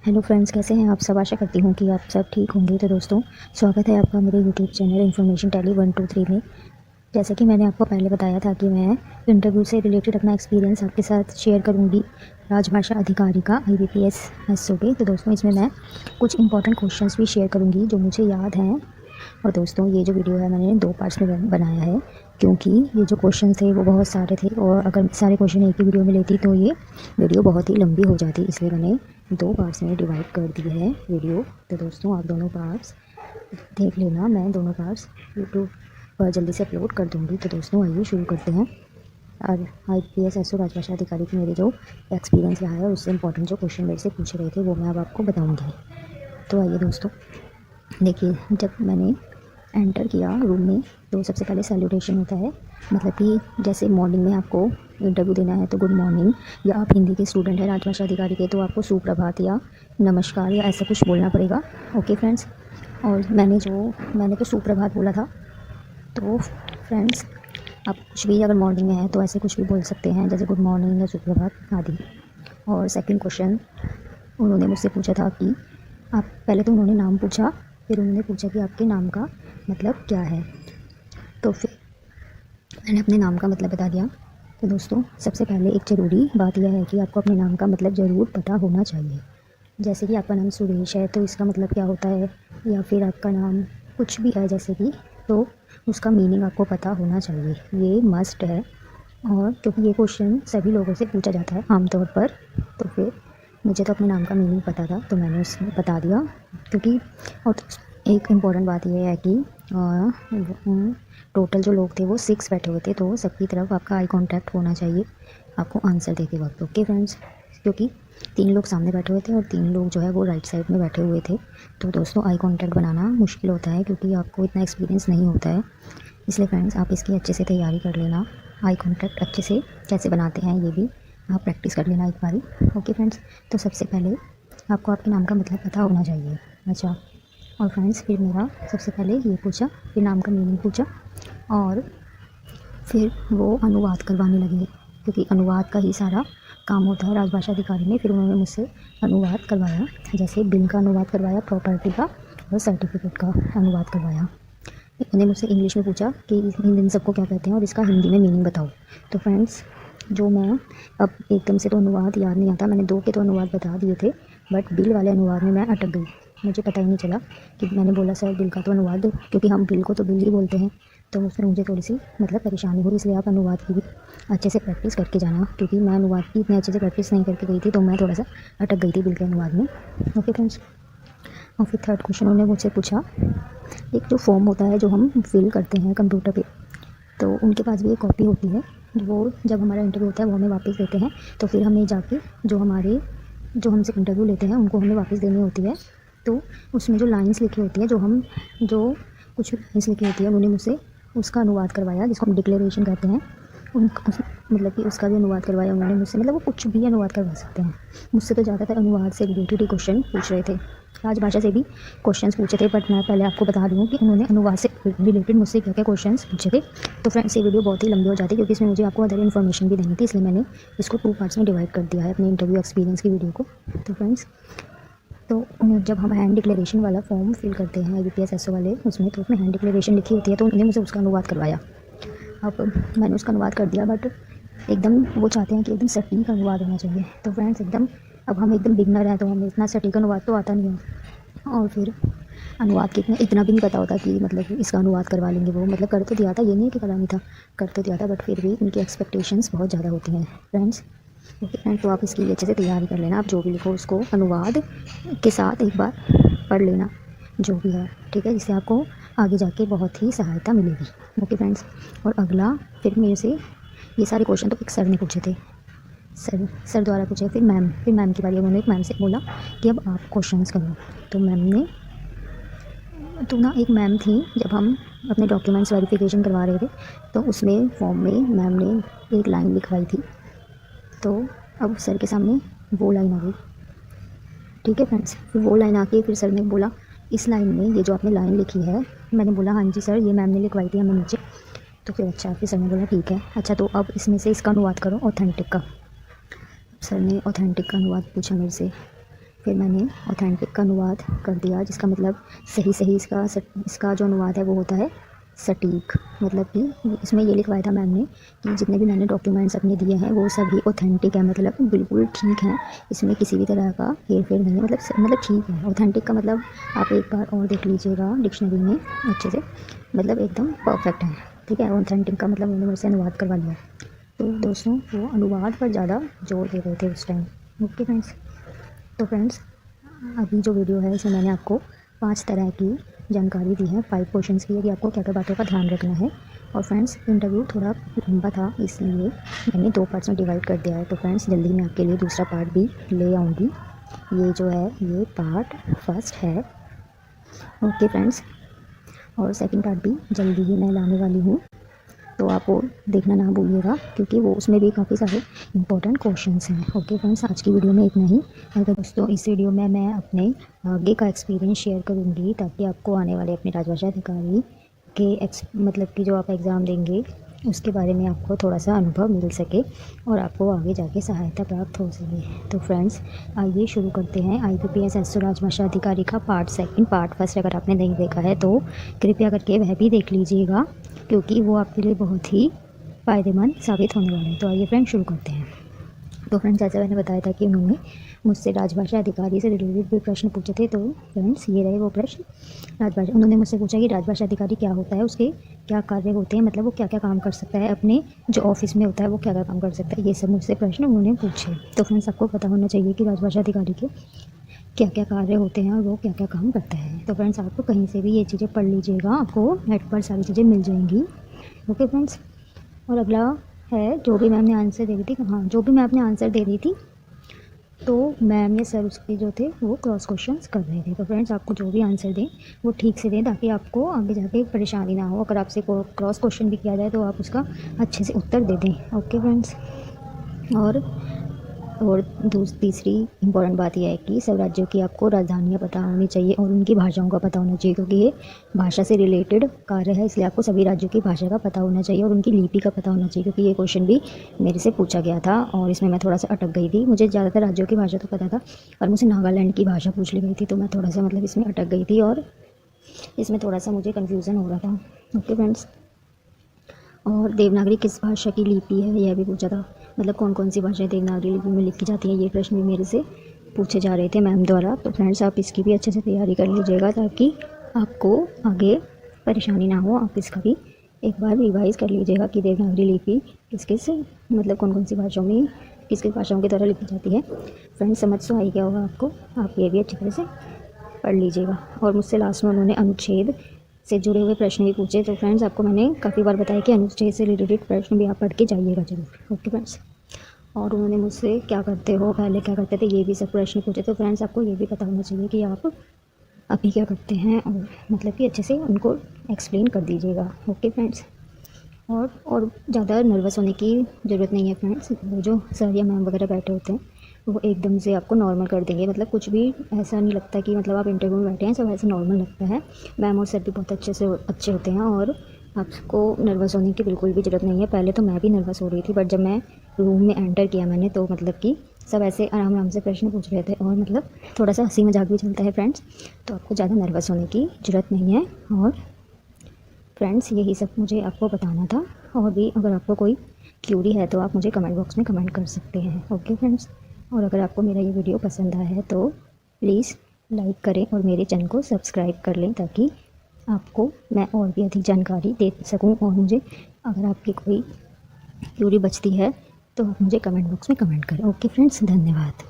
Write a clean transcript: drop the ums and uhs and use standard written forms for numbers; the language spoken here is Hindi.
हेलो फ्रेंड्स, कैसे हैं आप सब। आशा करती हूँ कि आप सब ठीक होंगे। तो दोस्तों, स्वागत है आपका मेरे यूट्यूब चैनल इन्फॉर्मेशन टैली 123 में। जैसे कि मैंने आपको पहले बताया था कि मैं इंटरव्यू से रिलेटेड अपना एक्सपीरियंस आपके साथ शेयर करूँगी, राजभाषा अधिकारी का IBPS SO पे। तो दोस्तों, इसमें मैं कुछ इंपॉर्टेंट क्वेश्चंस भी शेयर करूँगी जो मुझे याद हैं। और दोस्तों, ये जो वीडियो है मैंने 2 पार्ट्स में बनाया है, क्योंकि ये जो क्वेश्चन थे वो बहुत सारे थे और अगर सारे क्वेश्चन एक ही वीडियो में लेती तो ये वीडियो बहुत ही लंबी हो जाती, इसलिए मैंने 2 पार्ट्स में डिवाइड कर दी है वीडियो। तो दोस्तों, आप दोनों पार्ट्स देख लेना। मैं दोनों पार्ट्स यूट्यूब पर जल्दी से अपलोड कर दूँगी। तो दोस्तों, आइए शुरू करते हैं। और IPS SO राजभाषा अधिकारी की मेरे जो एक्सपीरियंस रहा है और उससे इंपॉर्टेंट जो क्वेश्चन मेरे से पूछे गए थे वो मैं अब आपको बताऊँगी। तो आइए दोस्तों, देखिए, जब मैंने एंटर किया रूम में तो सबसे पहले सैल्यूटेशन होता है। मतलब कि जैसे मॉर्निंग में आपको इंटरव्यू देना है तो गुड मॉर्निंग, या आप हिंदी के स्टूडेंट हैं राजभाषा अधिकारी के तो आपको सुप्रभात या नमस्कार या ऐसा कुछ बोलना पड़ेगा। ओके फ्रेंड्स, और मैंने तो सुप्रभात बोला था। तो फ्रेंड्स, आप कुछ भी अगर मॉर्निंग में है तो ऐसे कुछ भी बोल सकते हैं, जैसे गुड मॉर्निंग या सुप्रभात आदि। और सेकंड क्वेश्चन उन्होंने मुझसे पूछा था कि आप, पहले तो उन्होंने नाम पूछा, फिर उन्होंने पूछा कि आपके नाम का मतलब क्या है। तो फिर मैंने अपने नाम का मतलब बता दिया। तो दोस्तों, सबसे पहले एक ज़रूरी बात यह है कि आपको अपने नाम का मतलब ज़रूर पता होना चाहिए। जैसे कि आपका नाम सुरेश है तो इसका मतलब क्या होता है, या फिर आपका नाम कुछ भी है जैसे कि, तो उसका मीनिंग आपको पता होना चाहिए, ये मस्ट है। और क्योंकि ये क्वेश्चन सभी लोगों से पूछा जाता है आमतौर पर, तो फिर मुझे तो अपने नाम का मीनिंग पता था तो मैंने उसमें बता दिया। क्योंकि और एक इम्पॉर्टेंट बात यह है कि टोटल जो लोग थे वो 6 बैठे हुए थे, तो सबकी तरफ आपका आई कांटेक्ट होना चाहिए आपको आंसर देते वक्त। ओके फ्रेंड्स, क्योंकि 3 लोग सामने बैठे हुए थे और 3 लोग जो है वो राइट साइड में बैठे हुए थे। तो दोस्तों, आई कांटेक्ट बनाना मुश्किल होता है क्योंकि आपको इतना एक्सपीरियंस नहीं होता है। इसलिए फ्रेंड्स, आप इसकी अच्छे से तैयारी कर लेना। आई कांटेक्ट अच्छे से कैसे बनाते हैं ये भी आप प्रैक्टिस कर लेना एक बारी। ओके फ्रेंड्स, तो सबसे पहले आपको आपके नाम का मतलब पता होना चाहिए। अच्छा, और फ्रेंड्स, फिर मेरा सबसे पहले ये पूछा, फिर नाम का मीनिंग पूछा, और फिर वो अनुवाद करवाने लगे, क्योंकि अनुवाद का ही सारा काम होता है राजभाषा अधिकारी में। फिर उन्होंने मुझसे अनुवाद करवाया, जैसे बिल का अनुवाद करवाया, प्रॉपर्टी का और सर्टिफिकेट का अनुवाद करवाया। उन्होंने मुझसे इंग्लिश में पूछा कि इन सबको क्या कहते हैं और इसका हिंदी में मीनिंग बताओ। तो फ्रेंड्स, जो मैं अब एकदम से तो अनुवाद याद नहीं आता, मैंने 2 के तो अनुवाद बता दिए थे, बट बिल वाले अनुवाद में मैं अटक गई। मुझे पता ही नहीं चला कि मैंने बोला सर बिल का तो अनुवाद दो, क्योंकि हम बिल को तो बिल ही बोलते हैं। तो उसमें मुझे थोड़ी सी मतलब परेशानी हुई। इसलिए आप अनुवाद की भी अच्छे से प्रैक्टिस करके जाना, क्योंकि मैं अनुवाद की इतने अच्छे से प्रैक्टिस नहीं करके गई थी, तो मैं थोड़ा सा अटक गई थी बिल के अनुवाद में। ओके फ्रेंड्स, और फिर थर्ड क्वेश्चन उन्होंने मुझसे पूछा, एक जो फॉर्म होता है जो हम फिल करते हैं कंप्यूटर पे, तो उनके पास भी एक कॉपी होती है, वो जब हमारा इंटरव्यू होता है वो हमें वापस देते हैं। तो फिर हमें जाके जो हमसे इंटरव्यू लेते हैं उनको हमें वापस देनी होती है। तो उसमें जो लाइन्स लिखी होती है, जो कुछ लाइन्स लिखी होती है, उन्होंने मुझसे उसका अनुवाद करवाया, जिसको हम डिक्लेरेशन कहते हैं। मतलब कि उसका भी अनुवाद करवाया उन्होंने मुझसे। मतलब वो कुछ भी अनुवाद करवा सकते हैं मुझसे। तो ज़्यादातर अनुवाद से रिलेटेड ही क्वेश्चन पूछ रहे थे, राजभाषा से भी क्वेश्चंस पूछे थे, बट मैं पहले आपको बता दूँ कि उन्होंने अनुवाद से रिलेटेड मुझसे क्या क्या क्वेश्चंस पूछे थे। तो फ्रेंड्स, ये वीडियो बहुत ही लंबी हो जाती है क्योंकि इसमें मुझे आपको अदर इन्फॉर्मेशन भी देनी थी, इसलिए मैंने इसको 2 पार्ट्स में डिवाइड कर दिया है अपने इंटरव्यू एक्सपीरियंस की वीडियो को। तो फ्रेंड्स, तो जब हम हैंड डिक्लेरेशन वाला फॉर्म फिल करते हैं IBPS SO वाले, उसमें तो उसमें हैंड डिक्लेरेशन लिखी होती है, तो उन्होंने मुझे उसका अनुवाद करवाया। अब मैंने उसका अनुवाद कर दिया, बट एकदम वो चाहते हैं कि एकदम सटीक अनुवाद होना चाहिए। तो फ्रेंड्स, अब हम एकदम बिगनर हैं तो हमें इतना सटीक अनुवाद तो आता नहीं है। और फिर अनुवाद के इतना भी नहीं पता होता कि मतलब इसका अनुवाद करवा लेंगे। वो मतलब कर तो दिया था, ये नहीं कि पता नहीं था, कर तो दिया था, बट फिर भी उनकी एक्सपेक्टेशंस बहुत ज़्यादा होती हैं फ्रेंड्स। ओके फ्रेंड, तो आप इसकी अच्छे से तैयारी कर लेना। आप जो भी लिखो उसको अनुवाद के साथ एक बार पढ़ लेना, जो भी है, ठीक है, जिससे आपको आगे जाके बहुत ही सहायता मिलेगी। ओके फ्रेंड्स, और अगला, फिर मेरे से ये सारे क्वेश्चन तो एक सर ने पूछे थे, सर द्वारा पूछे। फिर मैम की बारी, उन्होंने एक मैम से बोला कि अब आप क्वेश्चंस करो। तो एक मैम थी, जब हम अपने डॉक्यूमेंट्स वेरिफिकेशन करवा रहे थे तो उसमें फॉर्म में मैम ने एक लाइन लिखवाई थी। तो अब सर के सामने वो लाइन आ गई, ठीक है फ्रेंड्स। फिर वो लाइन आके फिर सर ने बोला, इस लाइन में ये जो आपने लाइन लिखी है, मैंने बोला हाँ जी सर, ये मैम ने लिखवाई थी हमें नीचे। तो फिर अच्छा, फिर सर ने बोला ठीक है, अच्छा तो अब इसमें से इसका अनुवाद करो ऑथेंटिक का। सर ने ऑथेंटिक का अनुवाद पूछा मेरे से। फिर मैंने ऑथेंटिक का अनुवाद कर दिया, जिसका मतलब सही इसका जो अनुवाद है वो होता है सटीक। मतलब कि इसमें ये लिखवाया था मैम ने कि जितने भी मैंने डॉक्यूमेंट्स अपने दिए हैं वो सभी ऑथेंटिक है, मतलब बिल्कुल ठीक हैं, इसमें किसी भी तरह का हेर फेर नहीं है, मतलब ठीक है। ऑथेंटिक का मतलब आप एक बार और देख लीजिएगा डिक्शनरी में अच्छे से, मतलब एकदम परफेक्ट है, ठीक है। ऑथेंटिक का मतलब उन्होंने मेरे से अनुवाद करवा लिया। तो दोस्तों वो अनुवाद पर ज़्यादा जोर दे रहे थे उस टाइम। ओके फ्रेंड्स, तो फ्रेंड्स अभी जो वीडियो है इसमें मैंने आपको 5 तरह की जानकारी दी है, 5 क्वेश्चंस की है कि आपको क्या क्या बातों का ध्यान रखना है। और फ्रेंड्स इंटरव्यू थोड़ा लंबा था, इसलिए मैंने 2 पार्ट्स में डिवाइड कर दिया है। तो फ्रेंड्स जल्दी मैं आपके लिए दूसरा पार्ट भी ले आऊँगी। ये जो है ये पार्ट फर्स्ट है। ओके फ्रेंड्स, और सेकंड पार्ट भी जल्दी ही मैं लाने वाली हूँ, तो आप वो देखना ना भूलिएगा, क्योंकि वो उसमें भी काफ़ी सारे इंपॉर्टेंट क्वेश्चंस हैं। ओके फ्रेंड्स, आज की वीडियो में इतना ही। अगर दोस्तों इस वीडियो में मैं अपने आगे का एक्सपीरियंस शेयर करूंगी, ताकि आपको आने वाले अपने राजभाषा अधिकारी के मतलब कि जो आप एग्ज़ाम देंगे उसके बारे में आपको थोड़ा सा अनुभव मिल सके और आपको आगे जाके सहायता प्राप्त हो सके। तो फ्रेंड्स आइए शुरू करते हैं IBPS एसओ राजभाषा अधिकारी का पार्ट सेकंड। पार्ट फर्स्ट अगर आपने नहीं देखा है तो कृपया करके वह भी देख लीजिएगा, क्योंकि वो आपके लिए बहुत ही फ़ायदेमंद साबित होने वाला है। तो आइए फ्रेंड्स शुरू करते हैं। तो फ्रेंड्स जैसे मैंने बताया था कि उन्होंने मुझसे राजभाषा अधिकारी से रिलेटेड भी प्रश्न पूछे थे। तो फ्रेंड्स ये रहे वो प्रश्न। राजभाषा उन्होंने मुझसे पूछा कि राजभाषा अधिकारी क्या होता है, उसके क्या कार्य होते हैं, मतलब वो क्या क्या काम कर सकता है, अपने जो ऑफिस में होता है वो क्या क्या काम कर सकता है, ये सब मुझसे प्रश्न उन्होंने पूछे। तो फ्रेंड्स आपको पता होना चाहिए कि राजभाषा अधिकारी के क्या क्या कार्य होते हैं और वो क्या क्या काम करता है। तो फ्रेंड्स आपको कहीं से भी ये चीज़ें पढ़ लीजिएगा, आपको नेट पर सारी चीज़ें मिल जाएंगी। ओके फ्रेंड्स, और अगला है जो भी मैम ने आंसर दे दी थी, हाँ जो भी मैं अपने आंसर दे दी थी तो मैम या सर उसके जो थे वो क्रॉस क्वेश्चंस कर रहे थे। तो फ्रेंड्स आपको जो भी आंसर दें वो ठीक से दें, ताकि आपको आगे जाके परेशानी ना हो। अगर आपसे क्रॉस क्वेश्चन भी किया जाए तो आप उसका अच्छे से उत्तर दे दें। ओके फ्रेंड्स, और तीसरी इंपॉर्टेंट बात यह है कि सब राज्यों की आपको राजधानियाँ पता होनी चाहिए और उनकी भाषाओं का पता होना चाहिए, क्योंकि ये भाषा से रिलेटेड कार्य है, इसलिए आपको सभी राज्यों की भाषा का पता होना चाहिए और उनकी लिपि का पता होना चाहिए, क्योंकि ये क्वेश्चन भी मेरे से पूछा गया था और इसमें मैं थोड़ा सा अटक गई थी। मुझे ज़्यादातर राज्यों की भाषा तो पता था और मुझे नागालैंड की भाषा पूछ ली गई थी, तो मैं थोड़ा सा मतलब इसमें अटक गई थी और इसमें थोड़ा सा मुझे कन्फ्यूज़न हो रहा था। ओके फ्रेंड्स, और देवनागरी किस भाषा की लिपि है यह भी पूछा था, मतलब कौन कौन सी भाषाएं देवनागरी लिपि में लिखी जाती हैं, ये प्रश्न भी मेरे से पूछे जा रहे थे मैम द्वारा। तो फ्रेंड्स आप इसकी भी अच्छे से तैयारी कर लीजिएगा, ताकि आपको आगे परेशानी ना हो। आप इसका भी एक बार रिवाइज़ कर लीजिएगा कि देवनागरी लिपि किस किस मतलब कौन कौन सी भाषाओं में किस किस भाषाओं के द्वारा लिखी जाती है। फ्रेंड्स समझ तो आई गया होगा आपको, आप ये भी अच्छी तरह से पढ़ लीजिएगा। और मुझसे लास्ट में उन्होंने अनुच्छेद से जुड़े हुए प्रश्न भी पूछे। तो फ्रेंड्स आपको मैंने काफ़ी बार बताया कि अनुच्छेद से रिलेटेड प्रश्न भी आप पढ़ के जाइएगा जरूर। ओके फ्रेंड्स, और उन्होंने मुझसे क्या करते हो, पहले क्या करते थे, ये भी सब प्रश्न पूछे। तो फ्रेंड्स आपको ये भी पता होना चाहिए कि आप अभी क्या करते हैं, और मतलब कि अच्छे से उनको एक्सप्लेन कर दीजिएगा। ओके फ्रेंड्स, और ज़्यादा नर्वस होने की ज़रूरत नहीं है फ्रेंड्स। वो जो सर या मैम वगैरह बैठे होते हैं वो एकदम से आपको नॉर्मल कर देंगे, मतलब कुछ भी ऐसा नहीं लगता कि मतलब आप इंटरव्यू में बैठे हैं, सब ऐसे नॉर्मल लगता है। मैम और सर भी बहुत अच्छे होते हैं और आपको नर्वस होने की बिल्कुल भी ज़रूरत नहीं है। पहले तो मैं भी नर्वस हो रही थी, बट जब मैं रूम में एंटर किया मैंने, तो मतलब कि सब ऐसे आराम आराम से प्रश्न पूछ रहे थे और मतलब थोड़ा सा हंसी मजाक भी चलता है फ्रेंड्स, तो आपको ज़्यादा नर्वस होने की ज़रूरत नहीं है। और फ्रेंड्स यही सब मुझे आपको बताना था, और भी अगर आपको कोई क्यूरी है तो आप मुझे कमेंट बॉक्स में कमेंट कर सकते हैं। ओके फ्रेंड्स, और अगर आपको मेरा ये वीडियो पसंद आया है तो प्लीज़ लाइक करें और मेरे चैनल को सब्सक्राइब कर लें, ताकि आपको मैं और भी अधिक जानकारी दे सकूं। और मुझे अगर आपकी कोई क्यूरी बचती है तो आप मुझे कमेंट बॉक्स में कमेंट करें। ओके फ्रेंड्स, धन्यवाद।